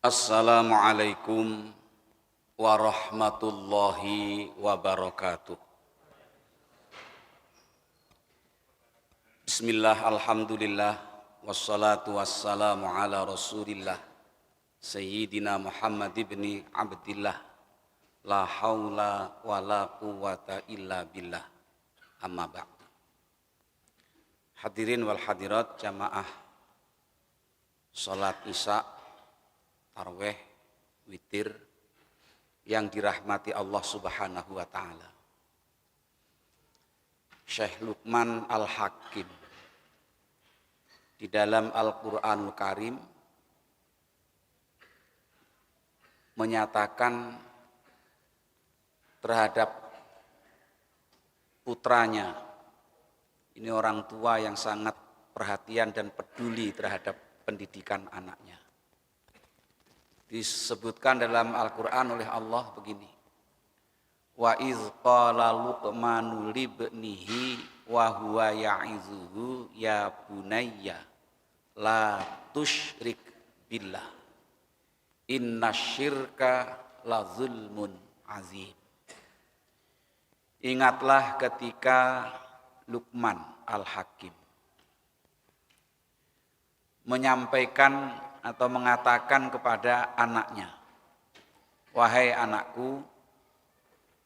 Assalamualaikum warahmatullahi wabarakatuh. Bismillah, alhamdulillah, wassalatu wassalamu ala rasulillah Sayyidina Muhammad ibni Abdillah, la hawla wa la quwata illa billah, amma ba'du. Hadirin wal hadirat jamaah salat isya, tarawih, witir yang dirahmati Allah Subhanahu wa taala. Syekh Luqman Al-Hakim di dalam Al-Qur'anul Karim menyatakan terhadap putranya, ini orang tua yang sangat perhatian dan peduli terhadap pendidikan anaknya. Disebutkan dalam Al-Quran oleh Allah begini, wa iz qala luqmanu libnihi wa huwa ya'izuhu ya bunayya la tusyrik billah innasyirka la zulmun azim. Ingatlah ketika Luqman Al-Hakim menyampaikan atau mengatakan kepada anaknya, wahai anakku,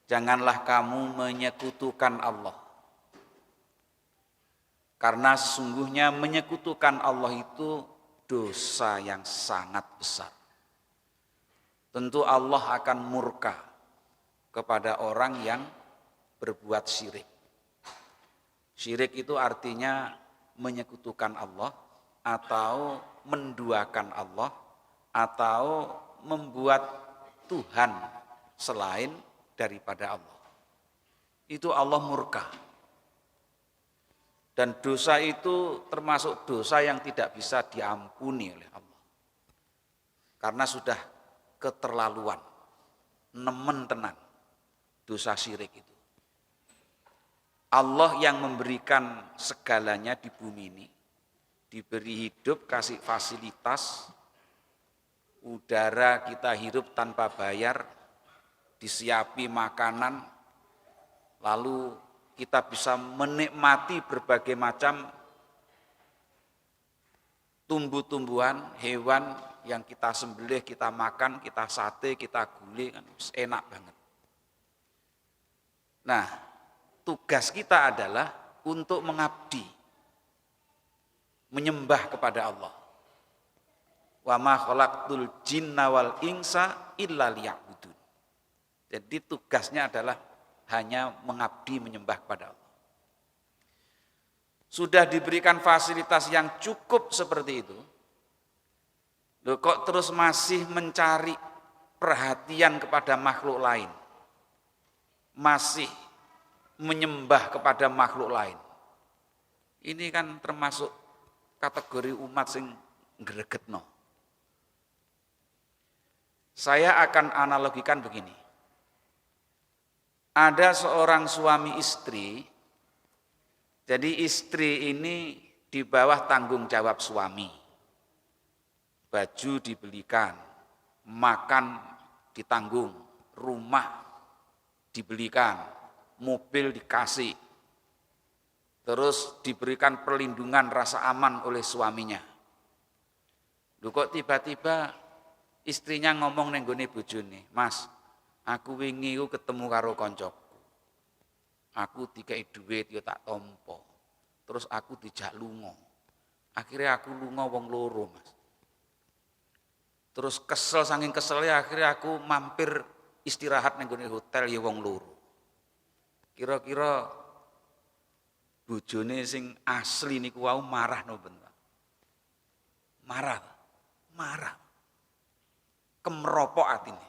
janganlah kamu menyekutukan Allah. Karena sesungguhnya menyekutukan Allah itu dosa yang sangat besar. Tentu Allah akan murka kepada orang yang berbuat syirik. Syirik itu artinya menyekutukan Allah atau menduakan Allah atau membuat Tuhan selain daripada Allah. Itu Allah murka. Dan dosa itu termasuk dosa yang tidak bisa diampuni oleh Allah. Karena sudah keterlaluan, nemen tenan dosa syirik itu. Allah yang memberikan segalanya di bumi ini, diberi hidup, kasih fasilitas, udara kita hidup tanpa bayar, disiapi makanan, lalu kita bisa menikmati berbagai macam tumbuh-tumbuhan, hewan yang kita sembelih, kita makan, kita sate, kita gulai, kan enak banget. Nah, tugas kita adalah untuk mengabdi, menyembah kepada Allah. Wa ma khalaqtul jinna wal insa illa liya'budun. Jadi tugasnya adalah hanya mengabdi, menyembah kepada Allah. Sudah diberikan fasilitas yang cukup seperti itu, loh kok terus masih mencari perhatian kepada makhluk lain, masih menyembah kepada makhluk lain. Ini kan termasuk kategori umat sing gregetno. Saya akan analogikan begini. Ada seorang suami istri, jadi istri ini di bawah tanggung jawab suami. Baju dibelikan, makan ditanggung, rumah dibelikan, mobil dikasih, terus diberikan perlindungan rasa aman oleh suaminya. Loh kok tiba-tiba istrinya ngomong ning gone bojone, "Mas, aku wingi ketemu karo koncoku. Aku dikei dhuwit ya tak tampa. Terus aku dijak lunga. Akhirnya aku lunga wong loro, Mas. Terus kesel, saking keselnya akhirnya aku mampir istirahat ning gone hotel ya wong loro." Kira-kira bojone sing asli niku wau marah napa mboten? Marah. Kemropok atine.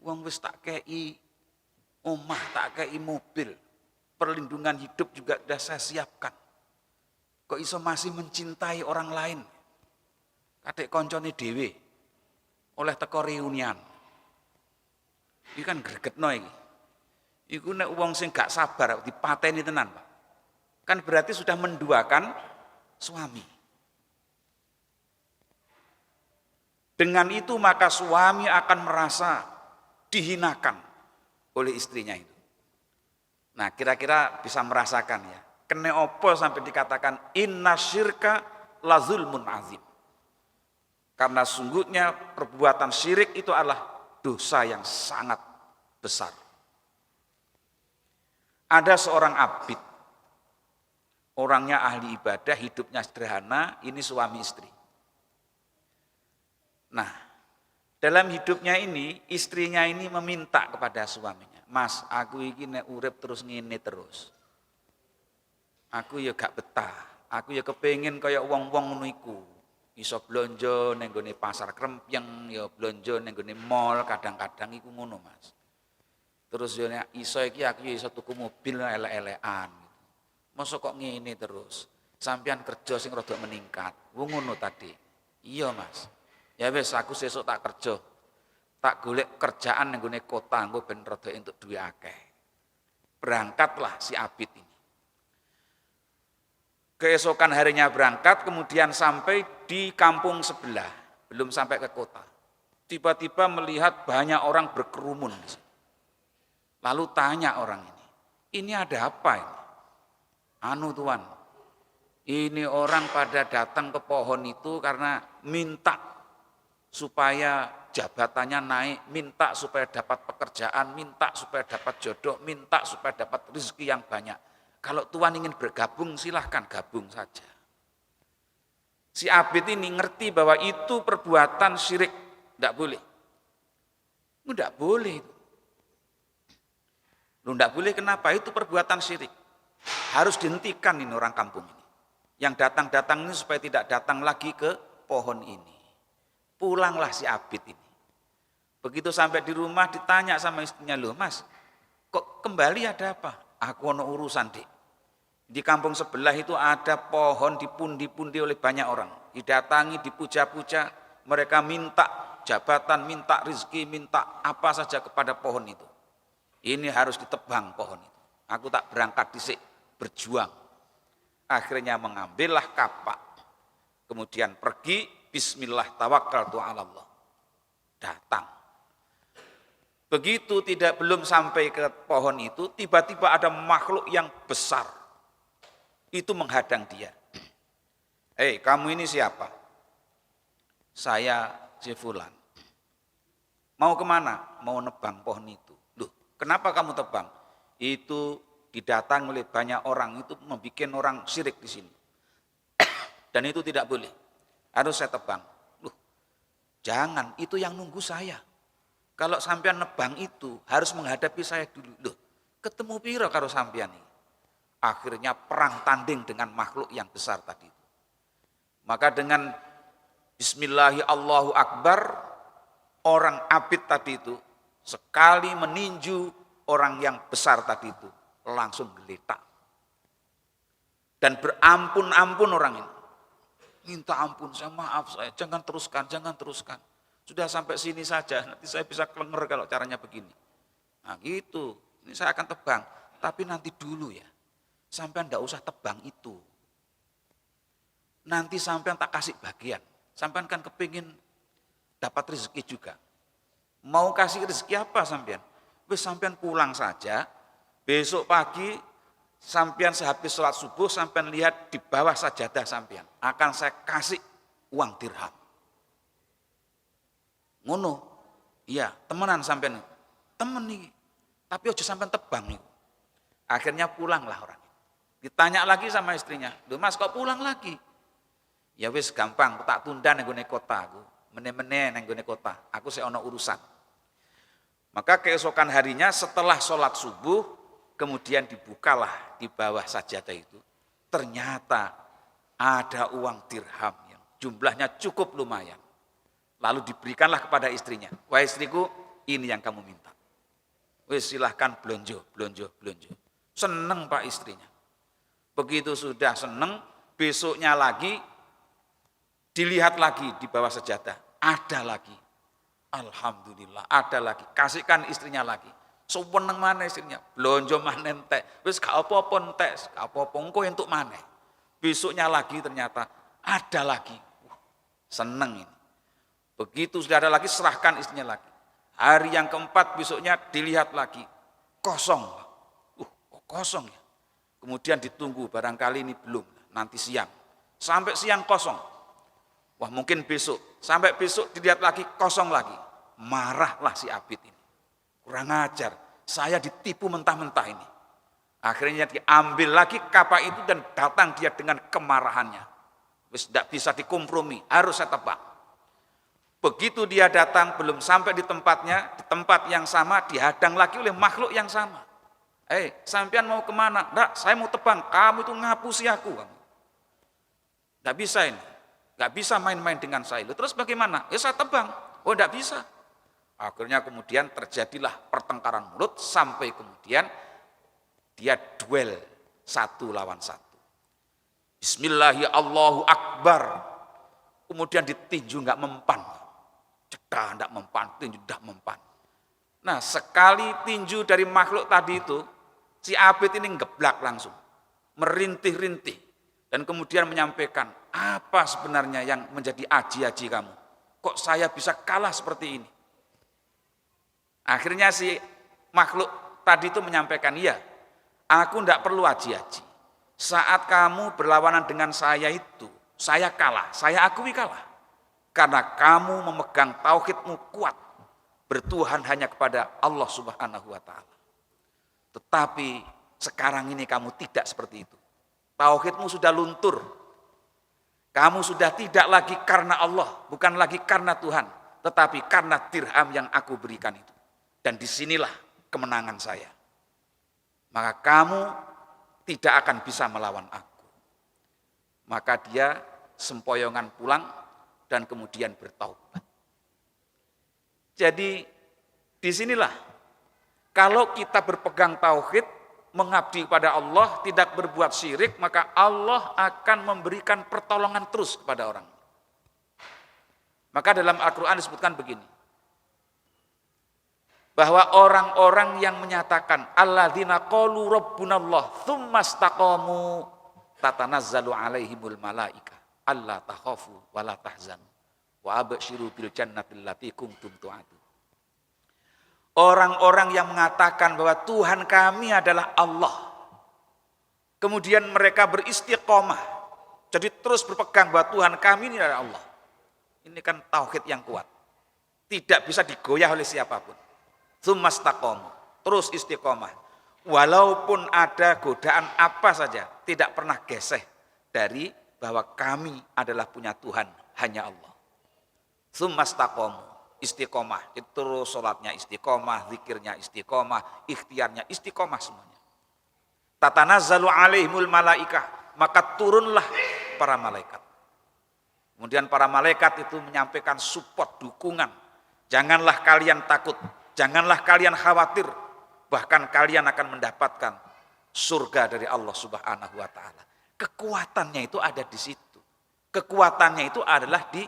Wong wis tak kei omah, tak kei mobil, perlindungan hidup juga sudah saya siapkan. Kok iso masih mencintai orang lain? Kadek koncone dhewe oleh teko reunian. Iki kan gregetno iki. Iku nek wong sing gak sabar dipateni tenan, Pak. Kan berarti sudah menduakan suami. Dengan itu maka suami akan merasa dihinakan oleh istrinya itu. Nah, kira-kira bisa merasakan ya. Kene opo sampai dikatakan inna syirka la zulmun azim. Karena sungguhnya perbuatan syirik itu adalah dosa yang sangat besar. Ada seorang abid, orangnya ahli ibadah, hidupnya sederhana, ini suami istri. Nah, dalam hidupnya ini, istrinya ini meminta kepada suaminya, Mas, aku iki nek urip terus ngene terus. Aku ya gak betah, aku ya kepengin kaya wong-wong ngono iku. Iso blonjo ning gone pasar krempyeng, ya blonjo ning gone mall, kadang-kadang iku ngono, Mas. Terus yo nek iso iki aku ya iso tuku mobil elek-elekan. Mosok kok ngene terus. Sampeyan kerja sing rada meningkat. Wong ngono tadi. Iya, Mas. Ya wis aku sesuk tak kerja. Tak golek kerjaan ning gone kota engko ben rada entuk duwe akeh. Berangkatlah si abid ini. Keesokan harinya berangkat, kemudian sampai di kampung sebelah, belum sampai ke kota. Tiba-tiba melihat banyak orang berkerumun di situ. Lalu tanya orang ini ada apa ini? Anu Tuan, ini orang pada datang ke pohon itu karena minta supaya jabatannya naik, minta supaya dapat pekerjaan, minta supaya dapat jodoh, minta supaya dapat rezeki yang banyak. Kalau Tuhan ingin bergabung, silahkan gabung saja. Si abid ini ngerti bahwa itu perbuatan syirik, tidak boleh. Tidak boleh itu. Tidak boleh kenapa? Itu perbuatan syirik. Harus dihentikan ini orang kampung ini. Yang datang-datang ini supaya tidak datang lagi ke pohon ini. Pulanglah si abid ini. Begitu sampai di rumah ditanya sama istrinya, loh Mas, kok kembali ada apa? Aku ono urusan Dik. Di kampung sebelah itu ada pohon dipundi-pundi oleh banyak orang. Didatangi, dipuja-puja, mereka minta jabatan, minta rezeki, minta apa saja kepada pohon itu. Ini harus ditebang pohon itu. Aku tak berangkat disik, berjuang. Akhirnya mengambillah kapak. Kemudian pergi, bismillah tawakkaltu 'ala Allah. Datang. Begitu belum sampai ke pohon itu, tiba-tiba ada makhluk yang besar. Itu menghadang dia. Hei, kamu ini siapa? Saya si Fulan. Mau kemana? Mau nebang pohon itu. Loh, kenapa kamu tebang? Itu didatangi oleh banyak orang, itu membuat orang syirik di sini. Dan itu tidak boleh. Harus saya tebang. Loh, jangan, itu yang nunggu saya. Kalau sampean nebang itu harus menghadapi saya dulu. Loh, ketemu piro karo sampean ini? Akhirnya perang tanding dengan makhluk yang besar tadi. Maka dengan bismillahi Allahu Akbar, orang abid tadi itu sekali meninju orang yang besar tadi itu langsung geletak. Dan berampun-ampun orang ini. Minta ampun, saya maaf saya, jangan teruskan. Sudah sampai sini saja, nanti saya bisa kelenger kalau caranya begini. Nah gitu, ini saya akan tebang, tapi nanti dulu ya. Sampai enggak usah tebang itu. Nanti sampai tak kasih bagian. Sampai kan kepingin dapat rezeki juga. Mau kasih rezeki apa sampean? Wis sampean pulang saja, besok pagi sampean sehabis sholat subuh, sampean lihat di bawah sajadah sampean. Akan saya kasih uang dirham. Ngono, iya temenan sampean, temen nih, tapi ojo sampean tebang nih. Akhirnya pulanglah orang. Ditanya lagi sama istrinya, loh Mas kok pulang lagi? Ya wis gampang, tak tunda nang gone kota aku, meneh-meneh nang gone kota, aku sik ana urusan. Maka keesokan harinya setelah sholat subuh, kemudian dibukalah di bawah sajadah itu. Ternyata ada uang dirham yang jumlahnya cukup lumayan. Lalu diberikanlah kepada istrinya. Wah istriku, ini yang kamu minta. Wis silahkan blonjo. Seneng Pak istrinya. Begitu sudah seneng, besoknya lagi dilihat lagi di bawah sajadah. Ada lagi. Alhamdulillah, ada lagi. Kasihkan istrinya lagi. Seneng mana istrinya? Blonjo mana entek. Wis gak apa-apa entek, gak apa-apa engko entuk maneh. Besoknya lagi ternyata ada lagi. Seneng ini. Begitu sudah ada lagi, serahkan istrinya lagi. Hari yang keempat besoknya dilihat lagi, kosong. Kok kosong ya? Kemudian ditunggu, barangkali ini belum, nanti siang. Sampai siang kosong. Wah mungkin besok. Sampai besok dilihat lagi, kosong lagi. Marahlah si Abid ini. Kurang ajar, saya ditipu mentah-mentah ini. Akhirnya diambil lagi kapak itu dan datang dia dengan kemarahannya. Wis tidak bisa dikompromi, harus saya tebak. Begitu dia datang, belum sampai di tempatnya, di tempat yang sama, dihadang lagi oleh makhluk yang sama. Sampean mau kemana? Nggak, saya mau tebang, kamu itu ngapusi aku. Nggak bisa ini, nggak bisa main-main dengan saya. Terus bagaimana? Ya saya tebang. Oh nggak bisa. Akhirnya kemudian terjadilah pertengkaran mulut, sampai kemudian dia duel satu lawan satu. Bismillahirrahmanirrahim, Allahu Akbar. Kemudian ditinju nggak mempan. Cedah tidak mempan, tinju tidak mempan. Nah sekali tinju dari makhluk tadi itu, si Abid ini ngeblak langsung, merintih-rintih, dan kemudian menyampaikan, apa sebenarnya yang menjadi aji-aji kamu? Kok saya bisa kalah seperti ini? Akhirnya si makhluk tadi itu menyampaikan, iya, aku tidak perlu aji-aji. Saat kamu berlawanan dengan saya itu, saya kalah, saya akui kalah. Karena kamu memegang tauhidmu kuat, bertuhan hanya kepada Allah Subhanahu wa Ta'ala. Tetapi sekarang ini kamu tidak seperti itu. Tauhidmu sudah luntur. Kamu sudah tidak lagi karena Allah, bukan lagi karena Tuhan, tetapi karena dirham yang aku berikan itu. Dan disinilah kemenangan saya. Maka kamu tidak akan bisa melawan aku. Maka dia sempoyongan pulang dan kemudian bertaubat. Jadi disinilah kalau kita berpegang tauhid, mengabdi kepada Allah, tidak berbuat syirik, maka Allah akan memberikan pertolongan terus kepada orang. Maka dalam Al-Quran disebutkan begini, bahwa orang-orang yang menyatakan alladzina qalu rabbunallah tsumma istaqamu tatanazzalu alaihimul malaika alla takhafu wa la tahzanu wa absyiru bil jannati allati kuntum tu'adu. Orang-orang yang mengatakan bahwa Tuhan kami adalah Allah, kemudian mereka beristiqomah, jadi terus berpegang bahwa Tuhan kami ini adalah Allah. Ini kan tauhid yang kuat, tidak bisa digoyah oleh siapapun. Tsumma istaqamu, terus istiqomah. Walaupun ada godaan apa saja, tidak pernah geseh dari bahwa kami adalah punya Tuhan, hanya Allah. Tsumma istaqamu, istiqomah, itu terus sholatnya istiqomah, zikirnya istiqomah, ikhtiarnya istiqomah semuanya. Tatanazzalu alaihimul malaikah, maka turunlah para malaikat. Kemudian para malaikat itu menyampaikan support, dukungan. Janganlah kalian takut, janganlah kalian khawatir, bahkan kalian akan mendapatkan surga dari Allah Subhanahu wa Ta'ala. Kekuatannya itu ada di situ. Kekuatannya itu adalah di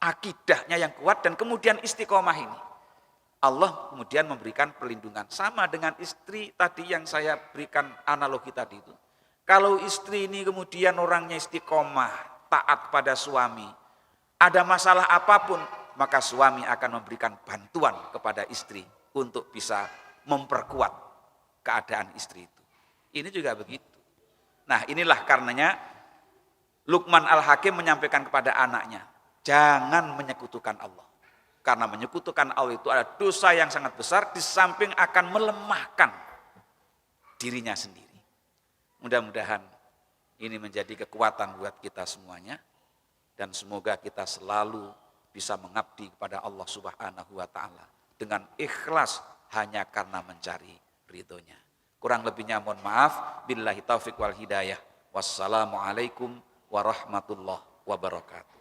akidahnya yang kuat dan kemudian istiqomah ini. Allah kemudian memberikan perlindungan. Sama dengan istri tadi yang saya berikan analogi tadi itu. Kalau istri ini kemudian orangnya istiqomah, taat pada suami, ada masalah apapun, maka suami akan memberikan bantuan kepada istri untuk bisa memperkuat keadaan istri itu. Ini juga begitu. Nah inilah karenanya Luqman Al-Hakim menyampaikan kepada anaknya, jangan menyekutukan Allah. Karena menyekutukan Allah itu adalah dosa yang sangat besar, di samping akan melemahkan dirinya sendiri. Mudah-mudahan ini menjadi kekuatan buat kita semuanya. Dan semoga kita selalu bisa mengabdi kepada Allah Subhanahu wa Ta'ala dengan ikhlas hanya karena mencari ridhonya. Kurang lebihnya mohon maaf. Billahi taufiq wal hidayah. Wassalamualaikum warahmatullahi wabarakatuh.